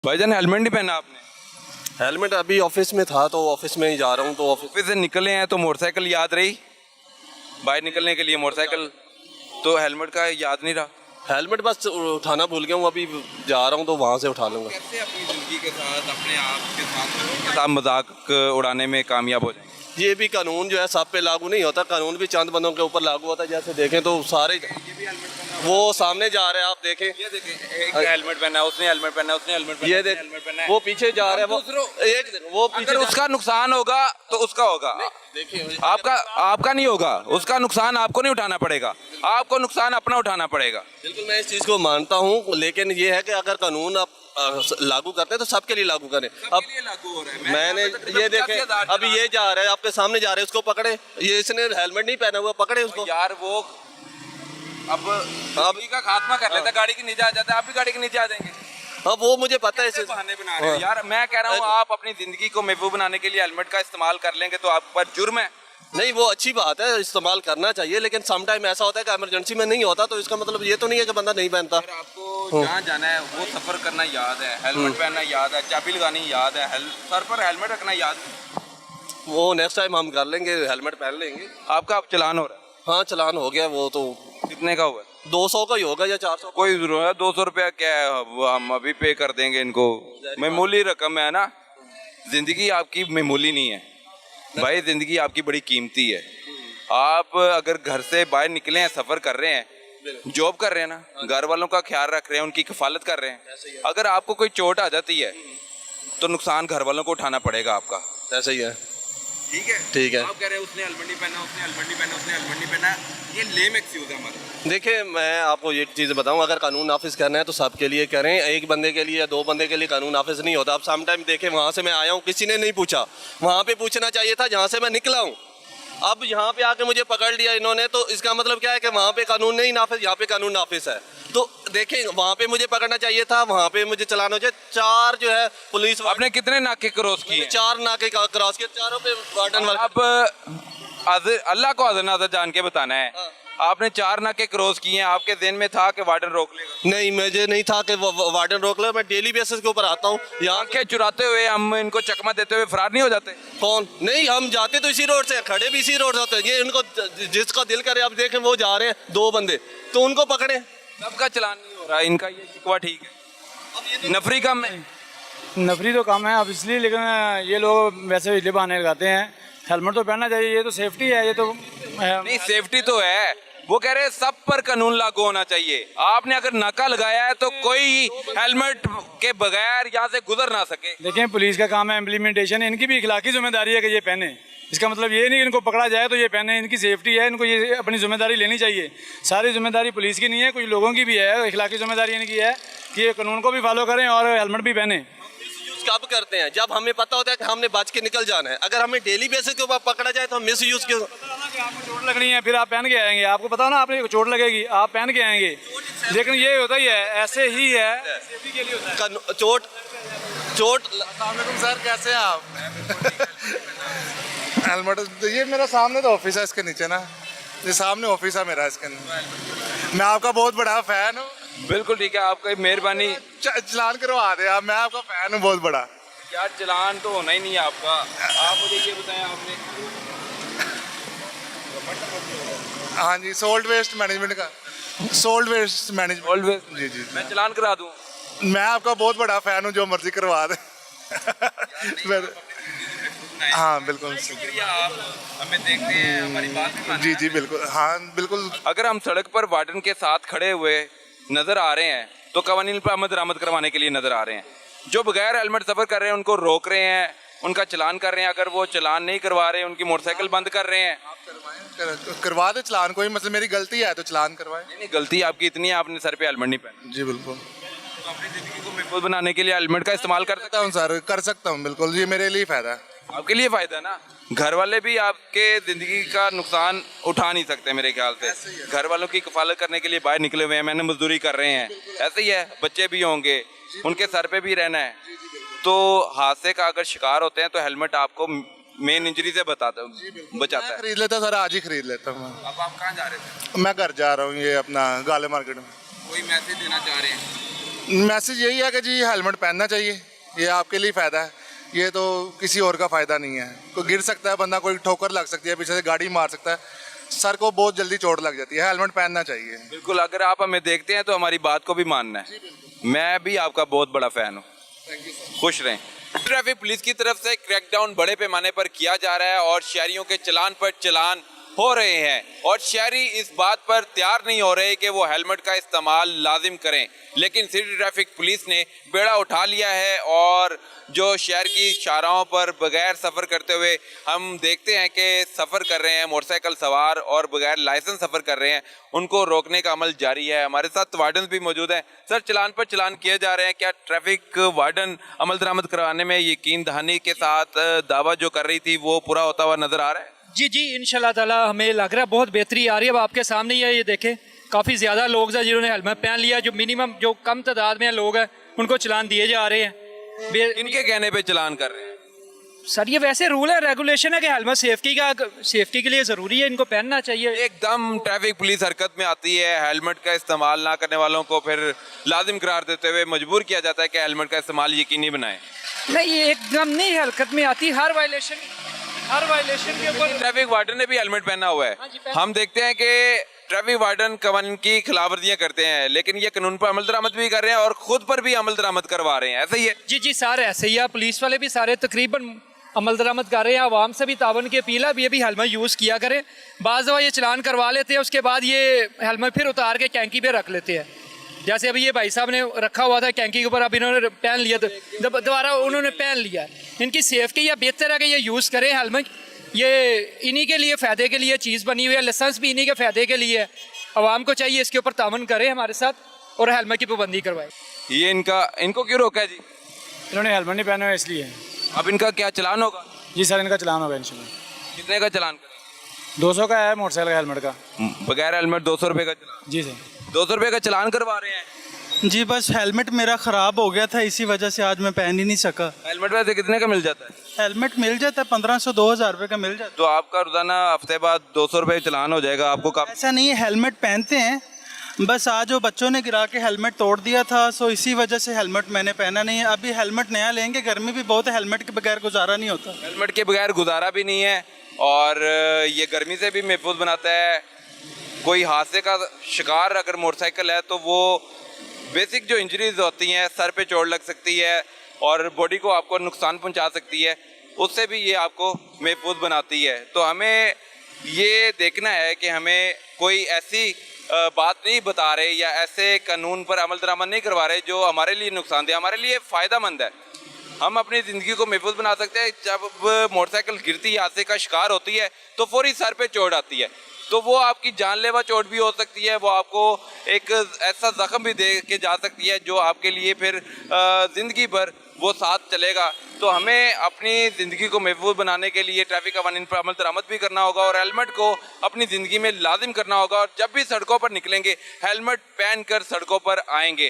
भाईजान हेलमेट नहीं पहना आपने? हेलमेट अभी ऑफिस में था तो ऑफिस में ही जा रहा हूँ तो ऑफिस से निकले हैं तो मोटरसाइकिल याद रही, बाहर निकलने के लिए मोटरसाइकिल, तो हेलमेट का याद नहीं रहा। हेलमेट बस उठाना भूल गया हूँ, अभी जा रहा हूँ तो वहाँ से उठा लूँगा। कैसे अपनी ज़िंदगी के साथ, अपने आप के साथ मजाक उड़ाने में कामयाब हो जाएंगे? ये भी कानून जो है सब पे लागू नहीं होता, कानून भी चंद बंदों के ऊपर लागू होता है। जैसे देखें तो सारे वो सामने जा रहे हैं, आप देखें, ये देखें, एक हेलमेट पहना है, उसने हेलमेट पहना है, उसने हेलमेट पहना है, ये देख हेलमेट पहना है, वो पीछे जा रहा है, वो पीछे। अगर उसका नुकसान होगा तो उसका होगा, देखिए आपका नहीं होगा। उसका नुकसान आपको नहीं उठाना पड़ेगा, आपको नुकसान अपना उठाना पड़ेगा। बिल्कुल मैं इस चीज़ को मानता हूँ, लेकिन ये है कि अगर कानून आप लागू करते हैं तो सबके लिए लागू करें। अब लागू हो रहा है। मैंने ये देखे, अभी ये जा रहा है, आपके सामने जा रहे हैं, उसको पकड़े, ये इसने हेलमेट नहीं पहना हुआ, पकड़े उसको। यार वो अब का खात्मा कर लेता है, गाड़ी के नीचे आ जाता है, आप भी गाड़ी के नीचे आ जाएंगे। अब वो मुझे पता है, इसे बहाने बना रहे हो यार। मैं कह रहा हूँ आप अपनी जिंदगी को महफूज बनाने के लिए हेलमेट का इस्तेमाल कर लेंगे तो आप पर जुर्म है। नहीं, वो अच्छी बात है, इस्तेमाल करना चाहिए, लेकिन सम टाइम ऐसा होता है कि इमरजेंसी में नहीं होता, तो इसका मतलब ये तो नहीं है कि बंदा नहीं पहनता। आपको जहाँ जाना है वो सफर करना याद है, हेलमेट पहनना याद है, चाबी लगानी याद है, सर पर हेलमेट रखना याद है। वो नेक्स्ट टाइम हम कर लेंगे, हेलमेट पहन लेंगे। आपका अब चलान हो रहा है? हाँ, चलान हो गया। वो तो कितने का हुआ? 200 का ही होगा या 400? कोई जरूरत है, 200 रुपया क्या है, वो हम अभी पे कर देंगे इनको। मामूली रकम है ना, जिंदगी आपकी मामूली नहीं है भाई, जिंदगी आपकी बड़ी कीमती है। आप अगर घर से बाहर निकले हैं, सफर कर रहे हैं, जॉब कर रहे हैं ना, घर वालों का ख्याल रख रहे हैं, उनकी किफालत कर रहे हैं, अगर आपको कोई चोट आ जाती है तो नुकसान घर वालों को उठाना पड़ेगा आपका। ऐसा ही है। ठीक है, ठीक है। आप कह रहे हैं उसने हेलमेट नहीं पहना, उसने हेलमेट नहीं पहना, उसने हेलमेट नहीं पहना, ये लेम एक्सक्यूज है हमारा। देखिए, मैं आपको ये चीज़ बताऊं, अगर कानून नाफिज करना है तो सबके लिए करें, एक बंदे के लिए या दो बंदे के लिए कानून नाफिज नहीं होता। अब सम टाइम देखें, वहाँ से मैं आया हूँ, किसी ने नहीं पूछा, वहाँ पे पूछना चाहिए था जहाँ से मैं निकला हूँ। अब यहाँ पे आके मुझे पकड़ लिया इन्होंने, तो इसका मतलब क्या है कि वहाँ पे कानून नहीं नाफिज, यहाँ पे कानून नाफिज है। तो देखें, वहाँ पे मुझे पकड़ना चाहिए था, वहाँ पे मुझे चलाना चाहिए। 4 जो है पुलिस। आपने कितने नाके क्रॉस किए? 4 नाके क्रॉस किए, चारों पे वार्डन वाले। अब अल्लाह को हाज़िर नाज़िर जान के बताना है। आपने 4 नाके क्रॉस किए हैं, आपके दिन में था कि वार्डन रोक लेगा? नहीं, मुझे नहीं था कि वार्डन रोक लेगा। मैं डेली बेसिस के ऊपर आता हूँ यहाँ के चुराते हुए, हम इनको चकमा देते हुए फरार नहीं हो जाते? कौन नहीं, हम जाते तो इसी रोड से, खड़े भी इसी रोड से होते हैं। ये इनको जिसका दिल करे, अब देखें वो जा रहे हैं 2 बंदे, तो उनको पकड़े। सबका चलान नहीं हो रहा, इनका ये शिकवा ठीक है। नफरी कम है? नफरी तो कम है अब इसलिए, लेकिन ये लोग वैसे बिजली बहाने लगाते हैं। हेलमेट तो पहनना चाहिए, ये तो सेफ्टी है, ये तो नहीं, सेफ्टी तो है। वो कह रहे हैं सब पर कानून लागू होना चाहिए। आपने अगर नाका लगाया है तो कोई हेलमेट के बगैर यहाँ से गुजर ना सके। लेकिन पुलिस का काम है इम्प्लीमेंटेशन, इनकी भी इखलाकी जिम्मेदारी है कि ये पहने। इसका मतलब ये नहीं कि इनको पकड़ा जाए तो ये पहने, इनकी सेफ्टी है, इनको ये अपनी जिम्मेदारी लेनी चाहिए। सारी जिम्मेदारी पुलिस की नहीं है, कुछ लोगों की भी है। इखलाकी जिम्मेदारी इनकी है कि ये कानून को भी फॉलो करें और हेलमेट भी पहने। कब करते हैं? जब हमें पता होता है कि हमने बच के निकल जाना है। अगर हमें डेली बेसिस के ऊपर पकड़ा जाए तो हम मिस यूज क्यों? आपको चोट लगनी है, फिर आप पहन के आएंगे। आपको पता हो ना, आपने चोट लगेगी, आप पहन के आएंगे। लेकिन ये होता ही है, ऐसे ही है, सेफ्टी के लिए होता है। चोट सर, कैसे हैं आप? हेलमेट ये मेरा सामने तो ऑफिस है, इसके नीचे ना, ये सामने ऑफिस है मेरा, इसके नीचे। मैं आपका बहुत बड़ा फैन हूँ। बिल्कुल ठीक है, आपकी मेहरबानी। चलान करवा दे आप, मैं आपका फैन हूँ बहुत बड़ा। यार चलान तो होना ही नहीं है आपका। आप मुझे ये बताएं, आपने हाँ जी, सोल्ट वेस्ट मैनेजमेंट का, सोल्ट वेस्ट मैनेजमेंट। जी जी, मैं चलान करा दूँ? मैं आपका बहुत बड़ा फैन हूँ, जो मर्जी करवा दे। हाँ बिल्कुल, शुक्रिया, आप हमें देखते हैं, हमारी बात भी मानते हैं। जी बिल्कुल, हाँ बिल्कुल। अगर हम सड़क पर वार्डन के साथ खड़े हुए नजर आ रहे हैं तो कवानीन पर अमल दरामद करवाने के लिए नजर आ रहे हैं। जो बगैर हेलमेट सफर कर रहे हैं उनको रोक रहे हैं, उनका चलान कर रहे हैं। अगर वो चलान नहीं करवा रहे, उनकी मोटरसाइकिल बंद कर रहे हैं। करवा दे चलान, कोई मतलब मेरी गलती है तो चलान करवाए। नहीं, गलती आपकी इतनी है, आपने सर पे हेलमेट नहीं पहना। जी बिल्कुल, तो अपनी जिंदगी को महफूज बनाने के लिए हेलमेट का इस्तेमाल कर सकते हूँ सर, कर सकता हूँ बिल्कुल, ये मेरे लिए फायदा है। आपके लिए फायदा है ना। घर वाले भी आपके जिंदगी का नुकसान उठा नहीं सकते मेरे ख्याल से। घर वालों की किफालत करने के लिए बाहर निकले हुए हैं, मैंने मजदूरी कर रहे हैं, ऐसे ही है। बच्चे भी होंगे, उनके सर पे भी रहना है। तो हादसे का अगर शिकार होते हैं तो हेलमेट आपको मेन इंजरी से बचाता है। खरीद लेता सर, आज ही खरीद लेता हूँ। अब आप कहाँ जा रहे थे? मैं घर जा रहा हूँ, ये अपना गाले मार्केट में। कोई मैसेज देना चाह रहे हैं? मैसेज यही है कि जी हेलमेट पहनना चाहिए, ये आपके लिए फ़ायदा है, ये तो किसी और का फ़ायदा नहीं है। कोई गिर सकता है बंदा, कोई ठोकर लग सकती है, पीछे से गाड़ी मार सकता है, सर को बहुत जल्दी चोट लग जाती है, हेलमेट पहनना चाहिए। बिल्कुल, अगर आप हमें देखते हैं तो हमारी बात को भी मानना है। मैं भी आपका बहुत बड़ा फ़ैन हूँ। खुश रहें। ट्रैफिक पुलिस की तरफ से क्रैकडाउन बड़े पैमाने पर किया जा रहा है और शहरियों के चालान पर चालान हो रहे हैं और शहरी इस बात पर तैयार नहीं हो रहे कि वो हेलमेट का इस्तेमाल लाजिम करें, लेकिन सिटी ट्रैफिक पुलिस ने बेड़ा उठा लिया है और जो शहर की शाहराहों पर बगैर सफ़र करते हुए हम देखते हैं कि सफ़र कर रहे हैं मोटरसाइकिल सवार और बगैर लाइसेंस सफ़र कर रहे हैं, उनको रोकने का अमल जारी है। हमारे साथ वार्डन भी मौजूद हैं। सर, चालान पर चालान किए जा रहे हैं, क्या ट्रैफिक वार्डन अमल दरामद करवाने में यकीन दहानी के साथ दावा जो कर रही थी वो पूरा होता हुआ नज़र आ रहा है? जी जी, इंशाल्लाह ताला हमें लग रहा है बहुत बेहतरी आ रही है। अब आपके सामने ही है, ये देखें काफ़ी ज़्यादा लोग हैं जिन्होंने हेलमेट पहन लिया। जो मिनिमम जो कम तादाद में लोग हैं उनको चलान दिए जा रहे हैं। इनके कहने पे चालान कर रहे हैं? सर, ये वैसे रूल है, रेगुलेशन है कि हेलमेट सेफ्टी के लिए ज़रूरी है, इनको पहनना चाहिए। एकदम ट्रैफिक पुलिस हरकत में आती है, हेलमेट का इस्तेमाल ना करने वालों को फिर लाजिम करार देते हुए मजबूर किया जाता है कि हेलमेट का इस्तेमाल यकीनी बनाएं। नहीं, ये एकदम नहीं हरकत में आती। हर वायलेशन के ऊपर ट्रैफिक वार्डन ने भी हेलमेट पहना हुआ है। हाँ जी, पहना। हम देखते हैं कि ट्रैफिक वार्डन कानून की खिलाफवर्जियां करते हैं, लेकिन ये कानून पर अमल दरामद भी कर रहे हैं और खुद पर भी अमल दरामद करवा रहे हैं। ऐसा ही है? जी जी, सारे ऐसे ही है। पुलिस वाले भी सारे तकरीबन अमल दरामद कर रहे हैं। आवाम से भी तावन की अपील है, ये भी हेलमेट यूज़ किया करें। बाज़ दफ़ा ये चलान करवा लेते हैं, उसके बाद ये हेलमेट फिर उतार के टैंकी पे रख लेते हैं। जैसे अभी ये भाई साहब ने रखा हुआ था टैंकी के ऊपर, अब इन्होंने पहन लिया तो दोबारा उन्होंने पहन लिया। इनकी सेफ्टी या बेहतर है कि ये यूज़ करें हेलमेट। ये इन्हीं के लिए फ़ायदे के लिए चीज़ बनी हुई है, लाइसेंस भी इन्हीं के फ़ायदे के लिए है। आवाम को चाहिए इसके ऊपर तावन करें हमारे साथ और हेलमेट की पाबंदी करवाए। ये इनको क्यों रोका है जी? इन्होंने हेलमेट नहीं पहना हुआ इसलिए। अब इनका क्या चालान होगा? जी सर, इनका चलान होगा इंशाल्लाह। कितने का चालान करें? 200 का है मोटरसाइकिल का हेलमेट का। बगैर हेलमेट 200 रुपये का चालान? जी सर। 200 रुपये का चालान करवा रहे हैं। जी, बस हेलमेट मेरा ख़राब हो गया था, इसी वजह से आज मैं पहन ही नहीं सका। हेलमेट वैसे कितने का मिल जाता है? हेलमेट मिल जाता है 1500-2000 रुपये का मिल जाता तो आपका रोजाना हफ्ते बाद 200 रुपये चालान हो जाएगा आपको। है। ऐसा नहीं है, हेलमेट पहनते हैं, बस आज वो बच्चों ने गिरा के हेलमेट तोड़ दिया था, सो इसी वजह से हेलमेट मैंने पहना नहीं है। अभी हेलमेट नया लेंगे, गर्मी भी बहुत है, हेलमेट के बगैर गुजारा नहीं होता। हेलमेट के बगैर गुजारा भी नहीं है और ये गर्मी से भी महफूज बनाता है। कोई हादसे का शिकार अगर मोटरसाइकिल है तो वो बेसिक जो इंजरीज होती हैं, सर पे चोट लग सकती है और बॉडी को आपको नुकसान पहुंचा सकती है, उससे भी ये आपको महफूज बनाती है। तो हमें ये देखना है कि हमें कोई ऐसी बात नहीं बता रहे या ऐसे कानून पर अमल दरामद नहीं करवा रहे जो हमारे लिए नुकसानदेह, हमारे लिए फ़ायदेमंद है। हम अपनी ज़िंदगी को महफूज बना सकते हैं। जब मोटरसाइकिल गिरती हादसे का शिकार होती है तो फौरी सर पे चोट आती है, तो वो आपकी जानलेवा चोट भी हो सकती है, वो आपको एक ऐसा ज़ख्म भी दे के जा सकती है जो आपके लिए फिर ज़िंदगी भर वो साथ चलेगा। तो हमें अपनी ज़िंदगी को महफूज बनाने के लिए ट्रैफिक कानून पर अमल दरामद भी करना होगा और हेलमेट को अपनी ज़िंदगी में लाजिम करना होगा और जब भी सड़कों पर निकलेंगे हेलमेट पहन कर सड़कों पर आएंगे।